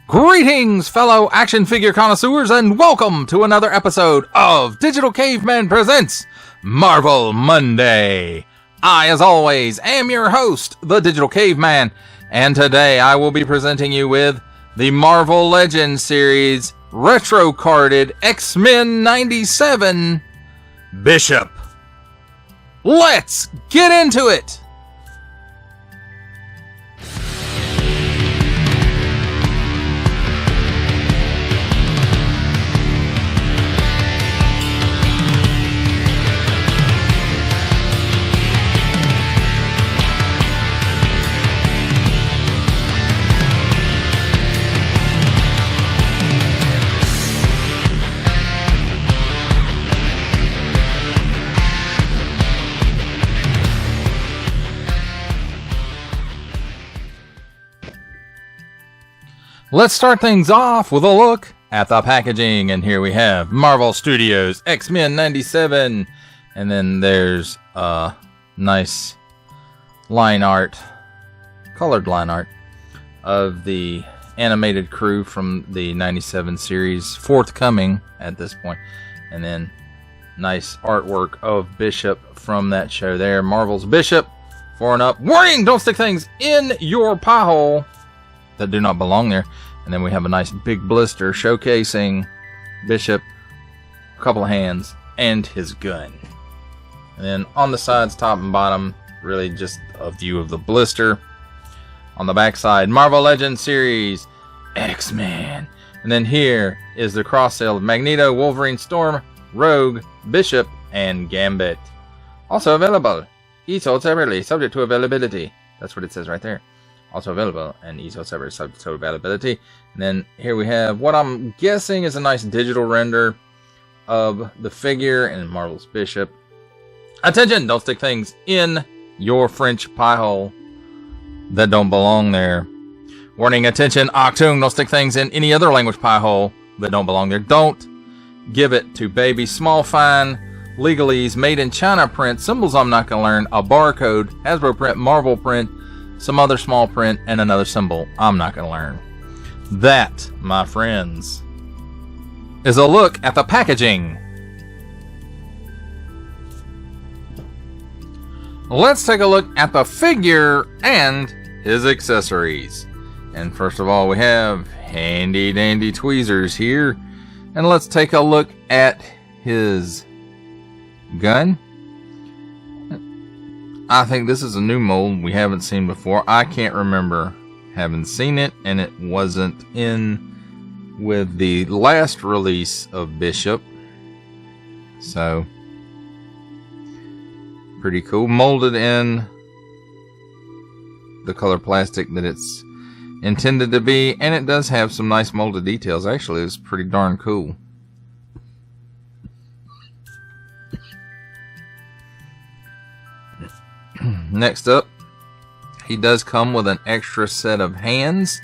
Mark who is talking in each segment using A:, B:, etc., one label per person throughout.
A: Greetings, fellow action figure connoisseurs, and welcome to another episode of Digital Caveman Presents Marvel Monday. I, as always, am your host, the Digital Caveman, and today I will be presenting you with the Marvel Legends series retro-carded X-Men 97 Bishop. Let's get into it! Let's start things off with a look at the packaging, and here we have Marvel Studios X-Men 97, and then there's nice line art, colored line art of the animated crew from the 97 series, forthcoming at this point, and then nice artwork of Bishop from that show there. Marvel's Bishop, 4 and up. Warning! Don't stick things in your pie hole that do not belong there. And then we have a nice big blister showcasing Bishop, a couple of hands, and his gun. And then on the sides, top and bottom, really just a view of the blister. On the back side, Marvel Legends series, X-Men. And then here is the cross sale of Magneto, Wolverine, Storm, Rogue, Bishop, and Gambit. Also available. Each sold separately, subject to availability. That's what it says right there. Also available, and each sold separately, subject to availability. And then here we have what I'm guessing is a nice digital render of the figure and Marvel's Bishop. Attention! Don't stick things in your French pie hole that don't belong there. Warning, attention, Octung, don't stick things in any other language pie hole that don't belong there. Don't give it to baby. Small fine, legalese, made in China print, symbols I'm not going to learn, a barcode, Hasbro print, Marvel print, some other small print, and another symbol I'm not going to learn. That, my friends, is a look at the packaging. Let's take a look at the figure and his accessories. And first of all, we have handy dandy tweezers here. And let's take a look at his gun. I think this is a new mold we haven't seen before. I can't remember having seen it, and it wasn't in with the last release of Bishop. So, pretty cool. Molded in the color plastic that it's intended to be, and it does have some nice molded details. Actually, it's pretty darn cool. Next up, he does come with an extra set of hands.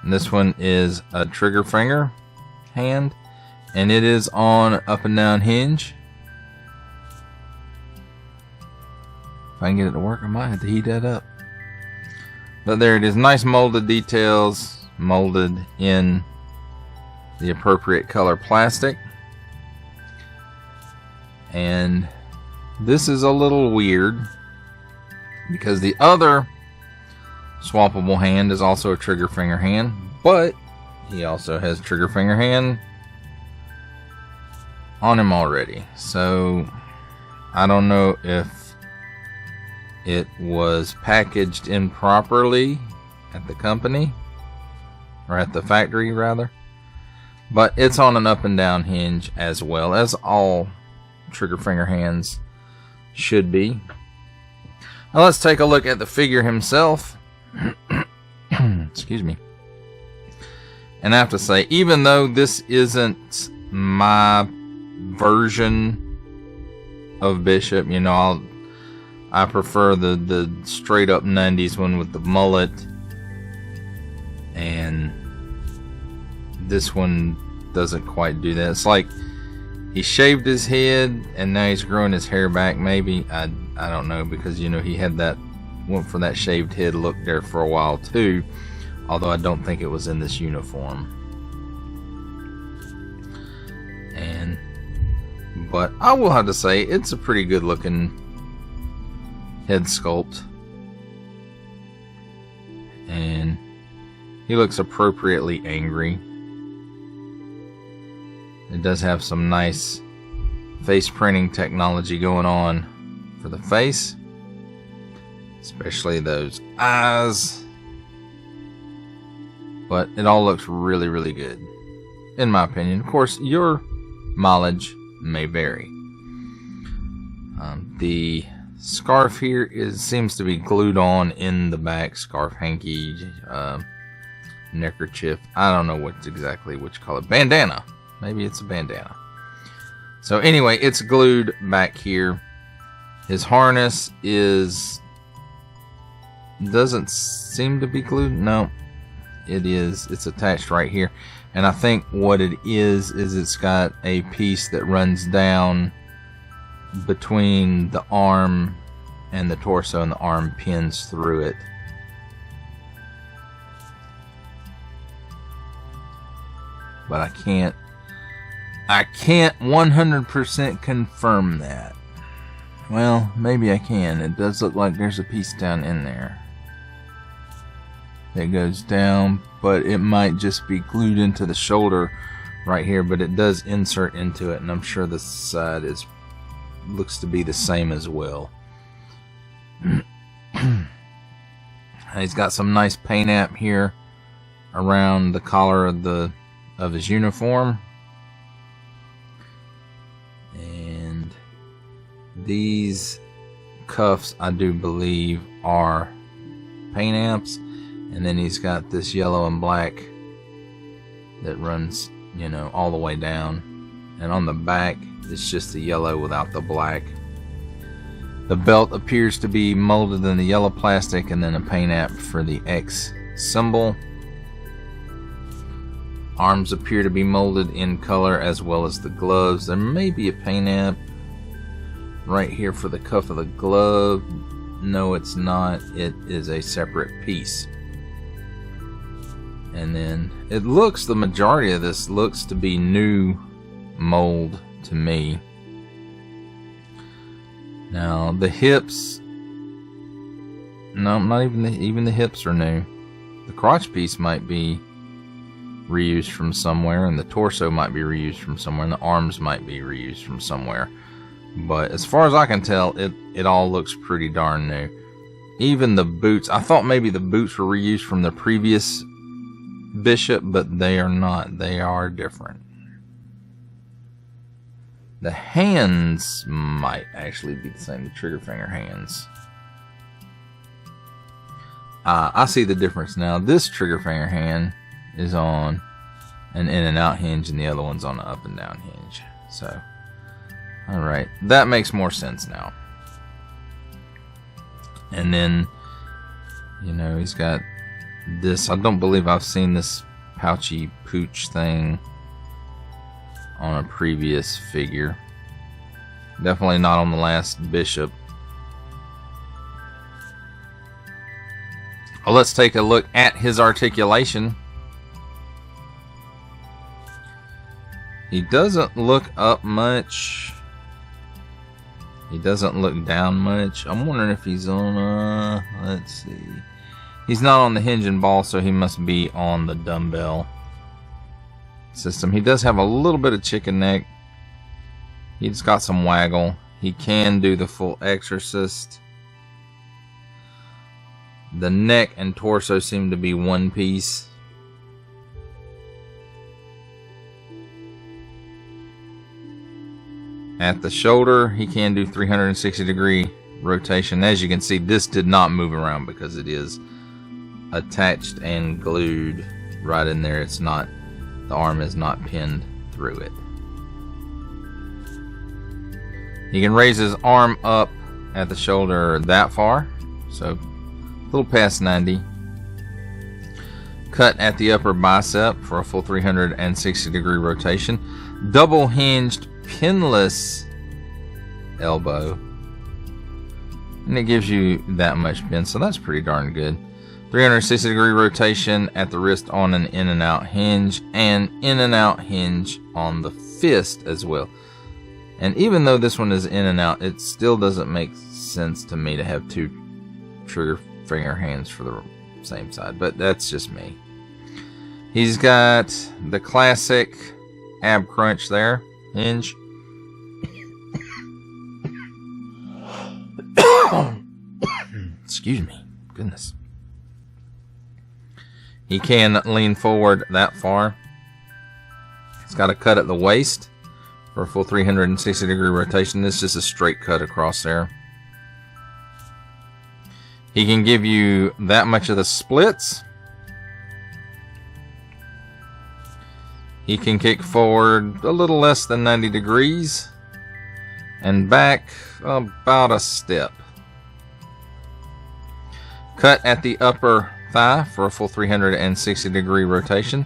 A: And this one is a trigger finger hand, and it is on up and down hinge. If I can get it to work, I might have to heat that up. But there it is, nice molded details, molded in the appropriate color plastic. And this is a little weird because the other swappable hand is also a trigger finger hand, but he also has trigger finger hand on him already. So I don't know if it was packaged improperly at the company, or at the factory rather, but it's on an up and down hinge as well as all trigger finger hands should be. Now let's take a look at the figure himself. Excuse me. And I have to say, even though this isn't my version of Bishop, you know, I prefer the straight up 90s one with the mullet, and this one doesn't quite do that. It's like he shaved his head and now he's growing his hair back, maybe. I don't know, because, you know, he had that, went for that shaved head look there for a while too. although I don't think it was in this uniform. But I will have to say it's a pretty good looking head sculpt, and he looks appropriately angry. It does have some nice face printing technology going on for the face, especially those eyes. But it all looks really, really good, in my opinion. Of course, your mileage may vary. The scarf here seems to be glued on in the back. Scarf, hanky, neckerchief. I don't know what you call it. Bandana. Maybe it's a bandana. So anyway, it's glued back here. His harness doesn't seem to be glued. No, it is. It's attached right here. And I think what it is it's got a piece that runs down between the arm and the torso, and the arm pins through it. But I can't 100% confirm that. Well, maybe I can. It does look like there's a piece down in there that goes down, but it might just be glued into the shoulder right here, but it does insert into it, and I'm sure the side looks to be the same as well. He's got some nice paint app here around the collar of his uniform, and these cuffs I do believe are paint apps. And then he's got this yellow and black that runs, all the way down. And on the back, it's just the yellow without the black. The belt appears to be molded in the yellow plastic, and then a paint app for the X symbol. Arms appear to be molded in color, as well as the gloves. There may be a paint app right here for the cuff of the glove. No, it's not. It is a separate piece. And then the majority of this looks to be new mold to me. Now the hips, no, not even the hips are new. The crotch piece might be reused from somewhere, and the torso might be reused from somewhere, and the arms might be reused from somewhere. But as far as I can tell, it all looks pretty darn new. Even the boots, I thought maybe the boots were reused from the previous Bishop, but they are not. They are different. The hands might actually be the same, the trigger finger hands. I see the difference now. This trigger finger hand is on an in and out hinge, and the other one's on an up and down hinge. So, alright, that makes more sense now. And then, he's got this. I don't believe I've seen this pouchy pooch thing on a previous figure. Definitely not on the last Bishop. Well, let's take a look at his articulation. He doesn't look up much. He doesn't look down much. I'm wondering if he's on, let's see. He's not on the hinge and ball, so he must be on the dumbbell system. He does have a little bit of chicken neck. He's got some waggle. He can do the full exorcist. The neck and torso seem to be one piece. At the shoulder, he can do 360-degree rotation. As you can see, this did not move around because it is attached and glued right in there. It's not, the arm is not pinned through it. He can raise his arm up at the shoulder that far, so a little past 90. Cut at the upper bicep for a full 360-degree rotation. Double hinged pinless elbow, and it gives you that much pin, so that's pretty darn good. 360 degree rotation at the wrist on an in and out hinge, and in and out hinge on the fist as well. And even though this one is in and out, it still doesn't make sense to me to have two trigger finger hands for the same side, but that's just me. He's got the classic ab crunch there, hinge. Excuse me, goodness. He can lean forward that far. It's got a cut at the waist for a full 360 degree rotation. This is just a straight cut across there. He can give you that much of the splits. He can kick forward a little less than 90 degrees and back about a step. Cut at the upper thigh for a full 360 degree rotation.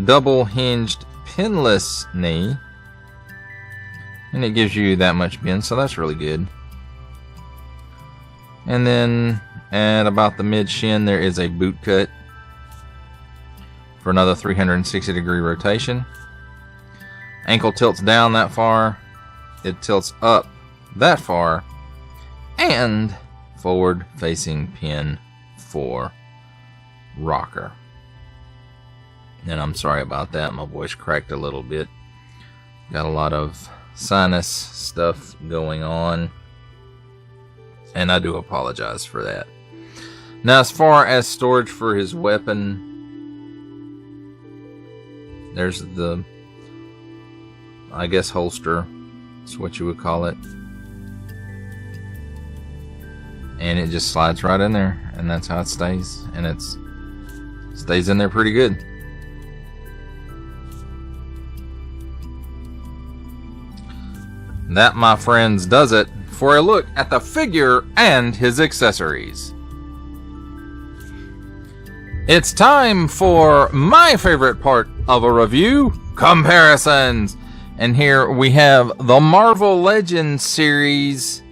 A: Double hinged pinless knee. And it gives you that much bend, so that's really good. And then at about the mid shin, there is a boot cut for another 360 degree rotation. Ankle tilts down that far. It tilts up that far. And forward facing pin for rocker. And I'm sorry about that. My voice cracked a little bit. Got a lot of sinus stuff going on. And I do apologize for that. Now, as far as storage for his weapon, there's the, I guess, holster. That's what you would call it. And it just slides right in there, and that's how it stays. And it stays in there pretty good. That, my friends, does it for a look at the figure and his accessories. It's time for my favorite part of a review, comparisons. And here we have the Marvel Legends series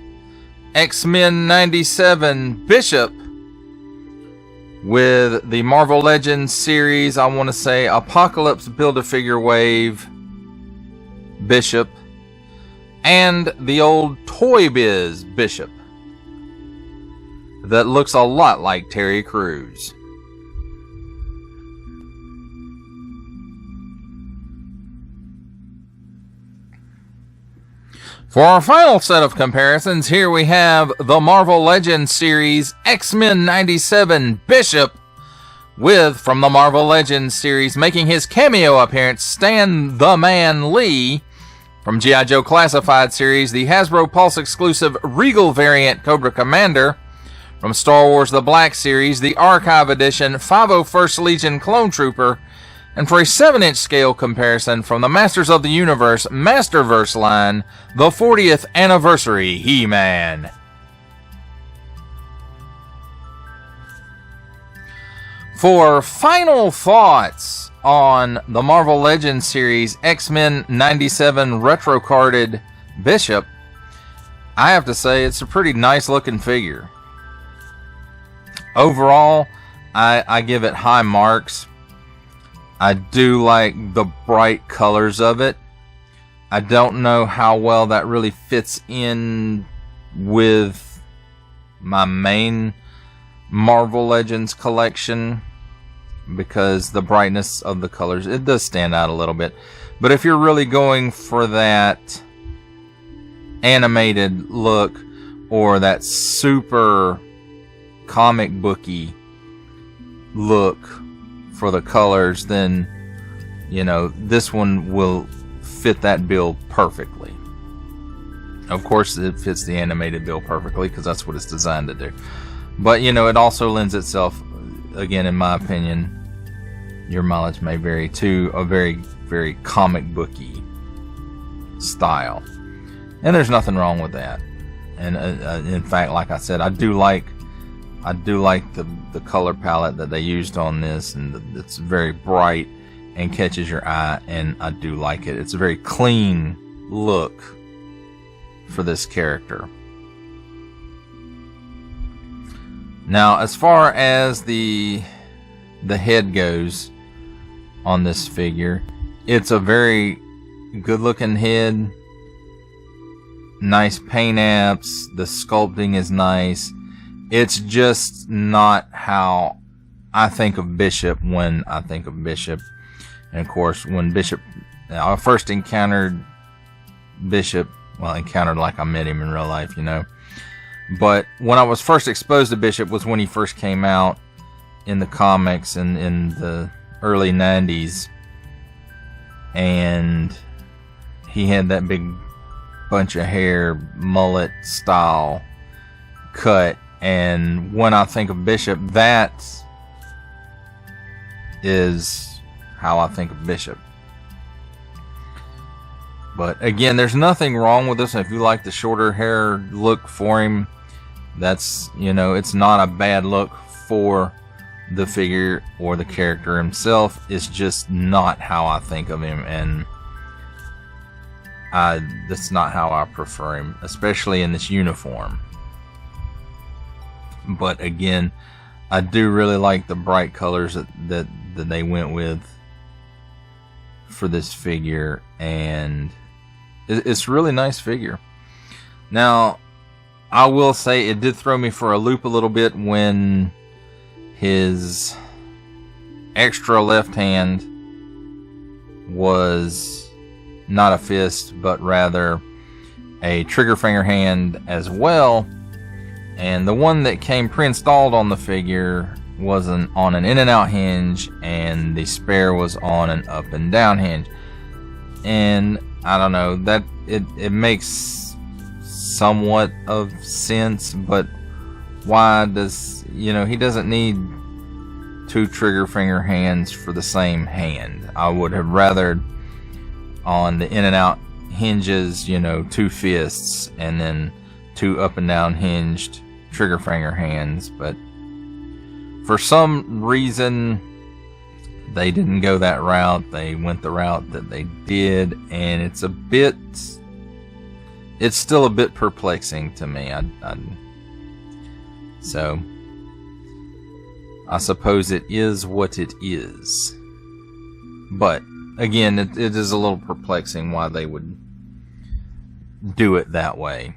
A: X-Men 97 Bishop with the Marvel Legends series, I want to say, Apocalypse Build-A-Figure Wave Bishop, and the old Toy Biz Bishop that looks a lot like Terry Crews. For our final set of comparisons, here we have the Marvel Legends series X-Men 97 Bishop with, from the Marvel Legends series, making his cameo appearance, Stan the Man Lee. From G.I. Joe Classified series, the Hasbro Pulse exclusive Regal variant Cobra Commander. From Star Wars The Black series, the Archive edition 501st Legion Clone Trooper. And for a 7-inch scale comparison, from the Masters of the Universe Masterverse line, the 40th Anniversary He-Man. For final thoughts on the Marvel Legends series X-Men 97 retro-carded Bishop, I have to say it's a pretty nice looking figure. Overall, I give it high marks. I do like the bright colors of it. I don't know how well that really fits in with my main Marvel Legends collection, because the brightness of the colors, it does stand out a little bit. But if you're really going for that animated look or that super comic booky look for the colors, then, you know, this one will fit that bill perfectly. Of course, it fits the animated bill perfectly because that's what it's designed to do. But, you know, it also lends itself, again, in my opinion, your mileage may vary, to a very, very comic booky style. And there's nothing wrong with that. And in fact, like I said, I do like the color palette that they used on this, and it's very bright and catches your eye, and I do like it. It's a very clean look for this character. Now, as far as the head goes on this figure, it's a very good looking head. Nice paint apps. The sculpting is nice. It's just not how I think of Bishop when I think of Bishop. And of course, when I first encountered Bishop, well, encountered like I met him in real life, you know. But when I was first exposed to Bishop was when he first came out in the comics in the early 90s. And he had that big bunch of hair, mullet style cut. And when I think of Bishop, that is how I think of Bishop. But again, there's nothing wrong with this. If you like the shorter hair look for him, that's, you know, it's not a bad look for the figure or the character himself. It's just not how I think of him, and that's not how I prefer him, especially in this uniform. But again, I do really like the bright colors that they went with for this figure, and it's a really nice figure. Now, I will say it did throw me for a loop a little bit when his extra left hand was not a fist, but rather a trigger finger hand as well. And the one that came pre-installed on the figure wasn't on an in and out hinge, and the spare was on an up and down hinge. And I don't know, that it makes somewhat of sense, but why does, you know, he doesn't need two trigger finger hands for the same hand. I would have rather on the in and out hinges, you know, two fists and then two up and down hinged trigger finger hands, but for some reason they didn't go that route. They went the route that they did, and it's still a bit perplexing to me. So I suppose it is what it is. But again, it is a little perplexing why they would do it that way.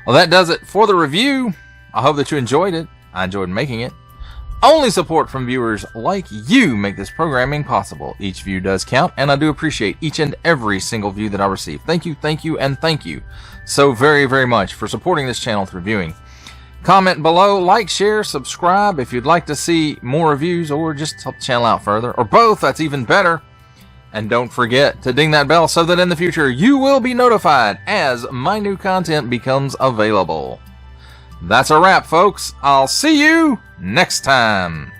A: Well, that does it for the review. I hope that you enjoyed it. I enjoyed making it. Only support from viewers like you make this programming possible. Each view does count, and I do appreciate each and every single view that I receive. Thank you, and thank you so very, very much for supporting this channel through viewing. Comment below, like, share, subscribe if you'd like to see more reviews or just help the channel out further, or both, that's even better. And don't forget to ding that bell so that in the future you will be notified as my new content becomes available. That's a wrap, folks. I'll see you next time.